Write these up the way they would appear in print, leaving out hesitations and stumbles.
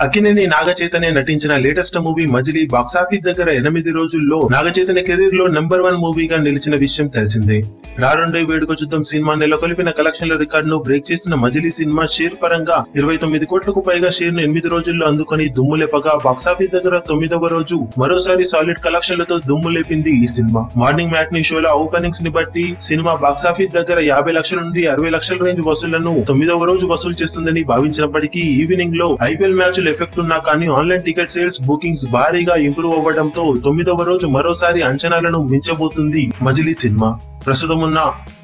అక్కినేని నాగచైతన్య నటించిన latest movie మజిలీ box office దగ్గర 8 రోజుల్లో నాగచైతన్య కెరీర్ లో నంబర్ 1 మూవీగా నిలిచిన విషయం తెలిసిందే. రారుండే వేడుక చుద్దం సినిమా నెలకొల్పిన కలెక్షన్ల రికార్డును బ్రేక్ చేసిన మజిలీ సినిమా షేర్ పరంగా 29 కోట్లకు పైగా షేర్ ను 8 రోజుల్లో అందుకొని దుమ్ము లేపగా బాక్సాఫీస్ దగ్గర 9వ రోజు మరోసారి సాలిడ్ కలెక్షన్లతో దుమ్ము లేపింది ఈ సినిమా. మార్నింగ్ మ్యాట్నీ షోల ఓపెనింగ్స్ ని బట్టి సినిమా బాక్సాఫీస్ దగ్గర 50 లక్షల నుండి 60 లక్షల రేంజ్ వసూళ్లను 9వ రోజు వసూలు చేస్తుందని భావించినప్పటికీ ఈవినింగ్ లో ఐపీఎల్ మ్యాచ్ ఎఫెక్ట్ ఉన్నా కానీ ఆన్లైన్ టికెట్ సేల్స్ బుకింగ్స్ భారీగా ఇంప్రూవ్ అవ్వడంతో 9వ రోజు మరోసారి అంచనాలను మించబోతుంది మజిలీ సినిమా. ప్రస్తుతం ఉన్న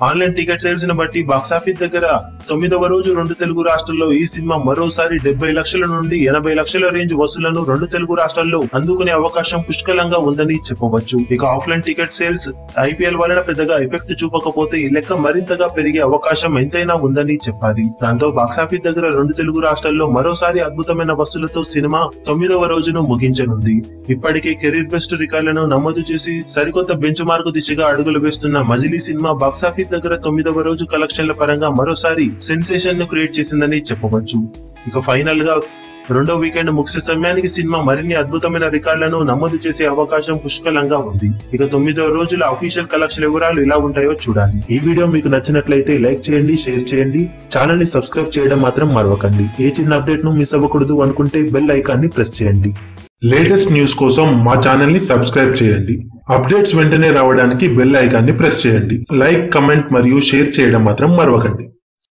ఆన్లైన్ టికెట్ సేల్స్ ని బట్టి బాక్సాఫీస్ దగ్గర 9వ రోజు 2 తెలుగు రాష్ట్రాల్లో ఈ సినిమా మరోసారి 70 లక్షల నుండి 80 లక్షల రేంజ్ వసూళ్లను 2 తెలుగు రాష్ట్రాల్లో అందుకునే అవకాశం పుష్కలంగా ఉందని చెప్పవచ్చు. ఇక ఆఫ్లైన్ టికెట్ సేల్స్ ఐపీఎల్ వలన పెద్దగా ఎఫెక్ట్ చూపకపోతే ఈ లెక్క మరింతగా పెరిగే అవకాశం ఎంతైనా ఉందని చెప్పాలి. దాంతో బాక్సాఫీస్ దగ్గర 2 తెలుగు రాష్ట్రాల్లో మరోసారి అద్భుతమైన వసూళ్లతో సినిమా 9వ రోజును ముగించనుంది. ఇప్పటికే కెరీర్ బెస్ట్ రికార్డులను నమోదు చేసి సరికొత్త బెంచ్ మార్క్ దిశగా అడుగులు వేస్తున్న మజిలీ సినిమా బాక్సాఫీస్ దగ్గర 9వ రోజు కలెక్షన్ల పరంగా మరోసారి సెన్సేషన్ ను క్రియేట్ చేసిందని చెప్పవచ్చు. ఇక ఫైనల్ గా రెండో వీకెండ్ ముగిసే సమయానికి సినిమా మరిన్ని అద్భుతమైన రికార్డులను నమోదు చేసే అవకాశం పుష్కలంగా ఉంది. ఇక 9వ రోజుల అఫీషియల్ కలెక్షన్ వివరాలు ఎలా ఉంటాయో చూడాలి. ఈ వీడియో మీకు నచ్చినట్లయితే లైక్ చేయండి, షేర్ చేయండి, ఛానల్ ని సబ్స్క్రైబ్ చేయడం మాత్రం మరవకండి. ఏ చిన్న అప్డేట్ ను మిస్ అవ్వకూడదు అనుకుంటే బెల్ ఐకాన్ ని ప్రెస్ చేయండి. లేటెస్ట్ న్యూస్ కోసం మా ఛానల్ ని సబ్స్క్రైబ్ చేయండి. అప్డేట్స్ వెంటనే రావడానికి బెల్ ఐకాన్ ని ప్రెస్ చేయండి. లైక్, కమెంట్ మరియు షేర్ చేయడం మాత్రం మరవకండి.